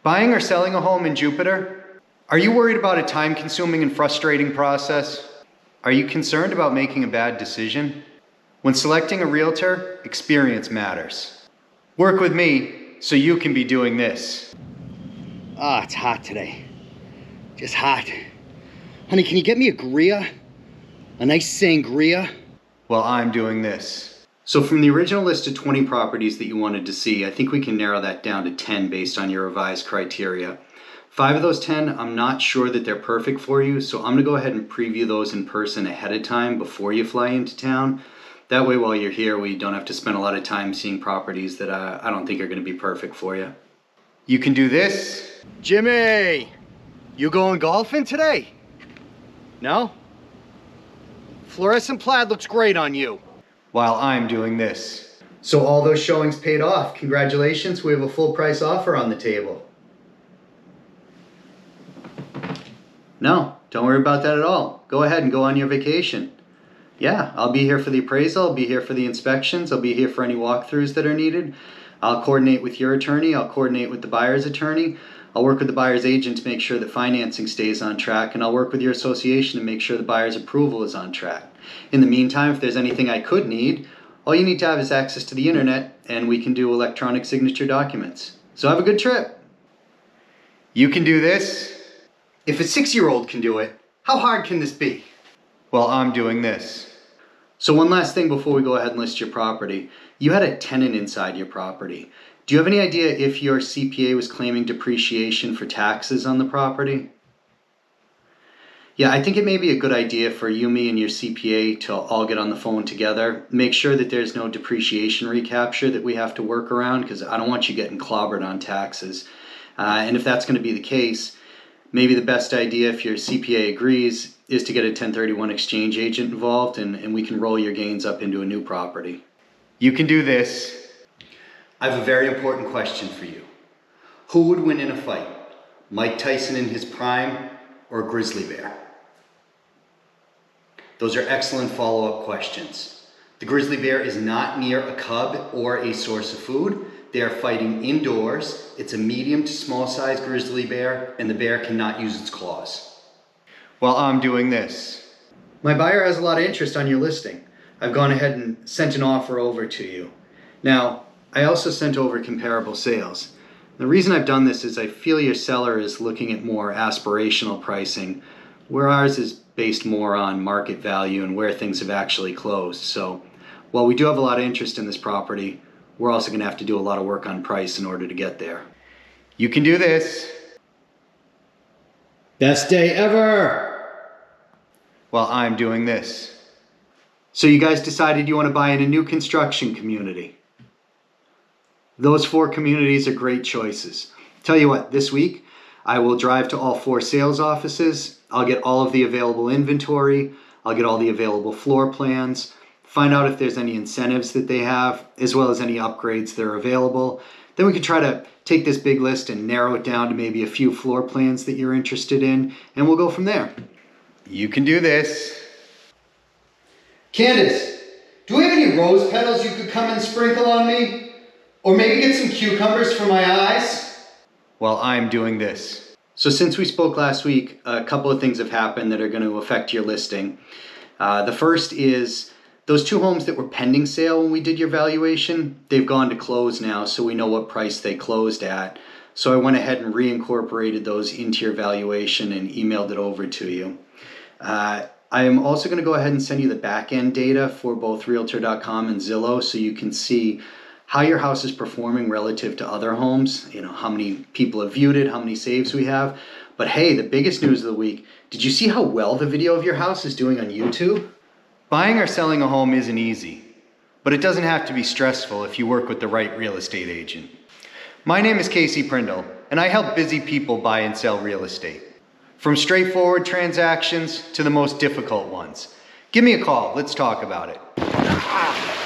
Buying or selling a home in Jupiter? Are you worried about a time-consuming and frustrating process? Are you concerned about making a bad decision? When selecting a realtor, experience matters. Work with me so you can be doing this. It's hot today. Just hot. Honey, can you get me a Gria? A nice sangria? Well, I'm doing this. So from the original list of 20 properties that you wanted to see, I think we can narrow that down to 10 based on your revised criteria. 5 of those 10, I'm not sure that they're perfect for you, so I'm gonna go ahead and preview those in person ahead of time before you fly into town. That way, while you're here, we don't have to spend a lot of time seeing properties that I don't think are gonna be perfect for you. You can do this. Jimmy, you going golfing today? No? Fluorescent plaid looks great on you. While I'm doing this. So all those showings paid off. Congratulations, we have a full price offer on the table. No, don't worry about that at all. Go ahead and go on your vacation. Yeah, I'll be here for the appraisal, I'll be here for the inspections, I'll be here for any walkthroughs that are needed. I'll coordinate with your attorney, I'll coordinate with the buyer's attorney. I'll work with the buyer's agent to make sure that financing stays on track, and I'll work with your association to make sure the buyer's approval is on track. In the meantime, if there's anything I could need, all you need to have is access to the internet, and we can do electronic signature documents. So have a good trip. You can do this. If a 6-year-old can do it, how hard can this be? Well, I'm doing this. So one last thing before we go ahead and list your property. You had a tenant inside your property. Do you have any idea if your CPA was claiming depreciation for taxes on the property? Yeah, I think it may be a good idea for you, me, and your CPA to all get on the phone together. Make sure that there's no depreciation recapture that we have to work around, because I don't want you getting clobbered on taxes. And if that's going to be the case, maybe the best idea, if your CPA agrees, is to get a 1031 exchange agent involved, and we can roll your gains up into a new property. You can do this. I have a very important question for you. Who would win in a fight? Mike Tyson in his prime or a grizzly bear? Those are excellent follow-up questions. The grizzly bear is not near a cub or a source of food. They are fighting indoors. It's a medium to small size grizzly bear, and the bear cannot use its claws. Well, I'm doing this. My buyer has a lot of interest on your listing. I've gone ahead and sent an offer over to you. Now, I also sent over comparable sales. The reason I've done this is I feel your seller is looking at more aspirational pricing, where ours is based more on market value and where things have actually closed. So while we do have a lot of interest in this property, we're also going to have to do a lot of work on price in order to get there. You can do this. Best day ever! Well, I'm doing this. So you guys decided you want to buy in a new construction community. Those 4 communities are great choices. Tell you what, this week I will drive to all 4 sales offices. I'll get all of the available inventory. I'll get all the available floor plans, find out if there's any incentives that they have, as well as any upgrades that are available. Then we can try to take this big list and narrow it down to maybe a few floor plans that you're interested in, and we'll go from there. You can do this. Candace, do we have any rose petals you could come and sprinkle on me? Or maybe get some cucumbers for my eyes? Well, I'm doing this. So since we spoke last week, a couple of things have happened that are going to affect your listing. The first is those 2 homes that were pending sale when we did your valuation, they've gone to close now, so we know what price they closed at. So I went ahead and reincorporated those into your valuation and emailed it over to you. I am also going to go ahead and send you the back-end data for both Realtor.com and Zillow so you can see how your house is performing relative to other homes, how many people have viewed it, how many saves we have. But hey, the biggest news of the week, did you see how well the video of your house is doing on YouTube? Buying or selling a home isn't easy, but it doesn't have to be stressful if you work with the right real estate agent. My name is Casey Prindle, and I help busy people buy and sell real estate. From straightforward transactions to the most difficult ones. Give me a call, let's talk about it.